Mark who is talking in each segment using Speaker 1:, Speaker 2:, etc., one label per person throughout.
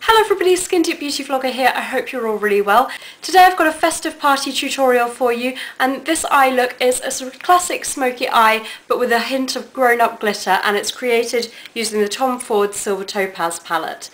Speaker 1: Hello everybody, Skin Deep Beauty Vlogger here. I hope you're all really well. Today I've got a festive party tutorial for you, and this eye look is a sort of classic smoky eye but with a hint of grown-up glitter, and it's created using the Tom Ford Silver Topaz palette.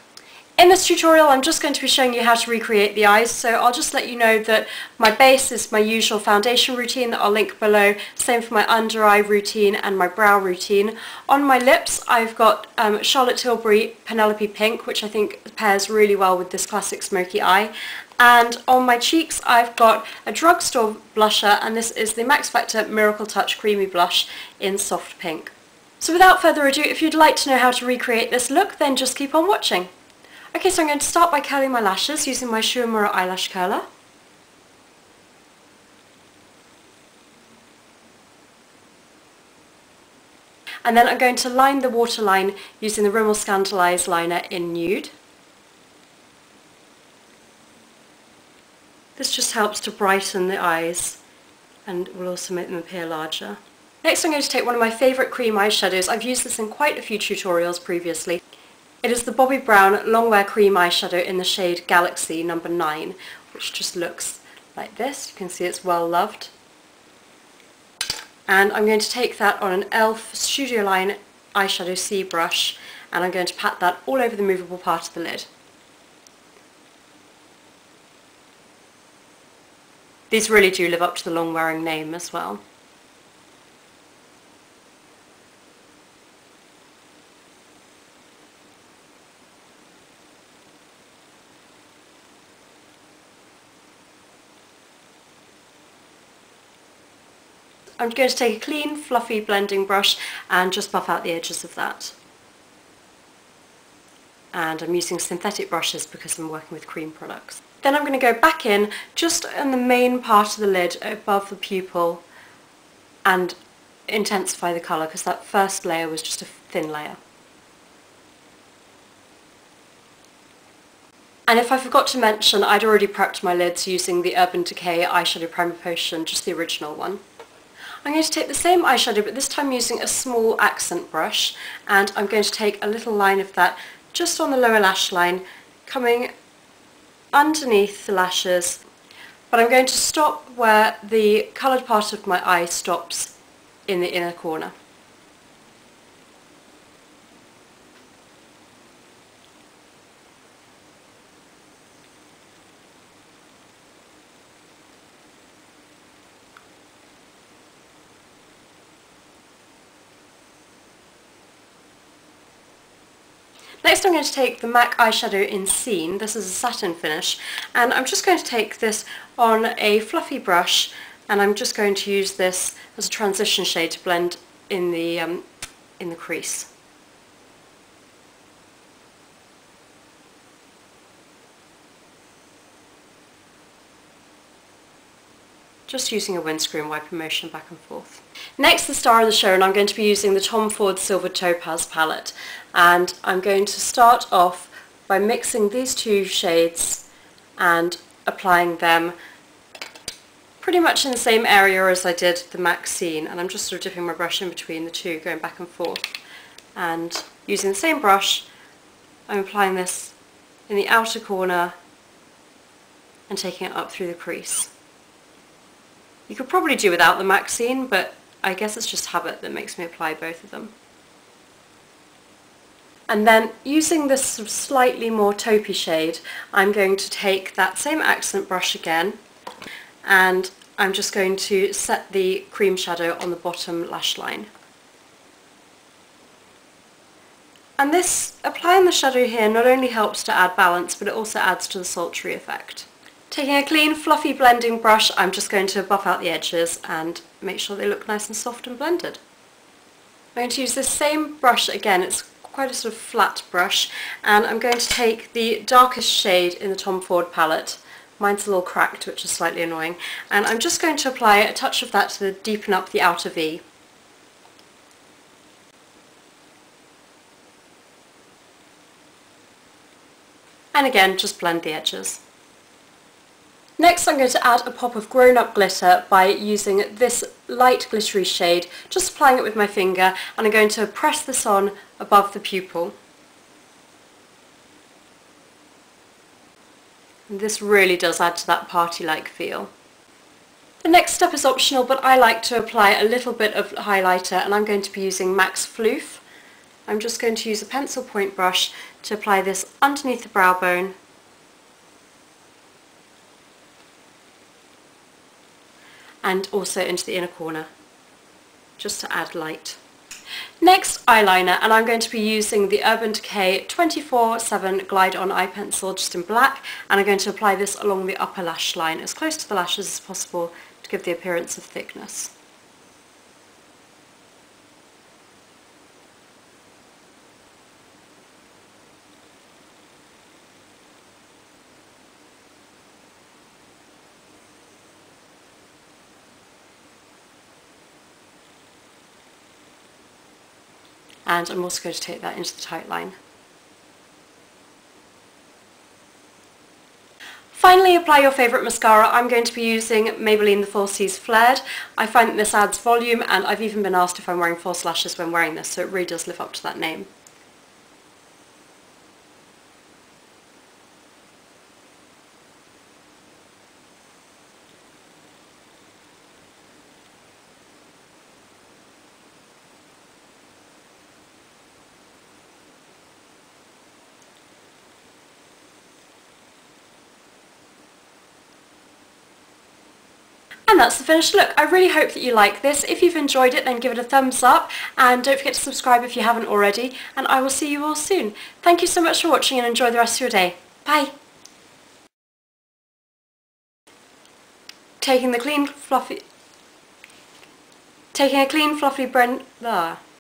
Speaker 1: In this tutorial I'm just going to be showing you how to recreate the eyes, so I'll just let you know that my base is my usual foundation routine that I'll link below, same for my under eye routine and my brow routine. On my lips I've got Charlotte Tilbury Penelope Pink, which I think pairs really well with this classic smoky eye. And on my cheeks I've got a drugstore blusher, and this is the Max Factor Miracle Touch Creamy Blush in Soft Pink. So without further ado, if you'd like to know how to recreate this look, then just keep on watching. Okay, so I'm going to start by curling my lashes using my Shu Uemura eyelash curler. And then I'm going to line the waterline using the Rimmel Scandaleyes liner in Nude. This just helps to brighten the eyes and will also make them appear larger. Next I'm going to take one of my favourite cream eyeshadows. I've used this in quite a few tutorials previously. It is the Bobbi Brown Longwear Cream Eyeshadow in the shade Galaxy No. 9, which just looks like this. You can see it's well loved. And I'm going to take that on an e.l.f. Studio Line eyeshadow C brush, and I'm going to pat that all over the movable part of the lid. These really do live up to the long wearing name as well. I'm going to take a clean, fluffy blending brush and just buff out the edges of that. And I'm using synthetic brushes because I'm working with cream products. Then I'm going to go back in just on the main part of the lid above the pupil and intensify the colour, because that first layer was just a thin layer. And if I forgot to mention, I'd already prepped my lids using the Urban Decay Eyeshadow Primer Potion, just the original one. I'm going to take the same eyeshadow, but this time using a small accent brush, and I'm going to take a little line of that just on the lower lash line, coming underneath the lashes, but I'm going to stop where the coloured part of my eye stops in the inner corner. Next I'm going to take the MAC eyeshadow in Scene. This is a satin finish, and I'm just going to take this on a fluffy brush, and I'm just going to use this as a transition shade to blend in the crease. Just using a windscreen wiper motion back and forth. Next, the star of the show, and I'm going to be using the Tom Ford Silver Topaz palette, and I'm going to start off by mixing these two shades and applying them pretty much in the same area as I did the MAC Scene, and I'm just sort of dipping my brush in between the two, going back and forth, and using the same brush I'm applying this in the outer corner and taking it up through the crease. You could probably do without the MAC Scene, but I guess it's just habit that makes me apply both of them. And then using this sort of slightly more taupey shade, I'm going to take that same accent brush again, and I'm just going to set the cream shadow on the bottom lash line. And this, applying the shadow here, not only helps to add balance, but it also adds to the sultry effect. Taking a clean, fluffy blending brush, I'm just going to buff out the edges and make sure they look nice and soft and blended. I'm going to use this same brush again. It's quite a sort of flat brush, and I'm going to take the darkest shade in the Tom Ford palette. Mine's a little cracked, which is slightly annoying, and I'm just going to apply a touch of that to deepen up the outer V. And again, just blend the edges. Next I'm going to add a pop of grown-up glitter by using this light glittery shade, just applying it with my finger, and I'm going to press this on above the pupil. And this really does add to that party-like feel. The next step is optional, but I like to apply a little bit of highlighter, and I'm going to be using Max Phloof. I'm just going to use a pencil point brush to apply this underneath the brow bone and also into the inner corner, just to add light. Next, eyeliner, and I'm going to be using the Urban Decay 24/7 Glide On Eye Pencil just in black, and I'm going to apply this along the upper lash line as close to the lashes as possible to give the appearance of thickness. And I'm also going to take that into the tight line. Finally, apply your favourite mascara. I'm going to be using Maybelline the Falsies Flared. I find that this adds volume, and I've even been asked if I'm wearing false lashes when wearing this, so it really does live up to that name. And that's the finished look. I really hope that you like this. If you've enjoyed it, then give it a thumbs up, and don't forget to subscribe if you haven't already, and I will see you all soon. Thank you so much for watching, and enjoy the rest of your day. Bye! Taking a clean fluffy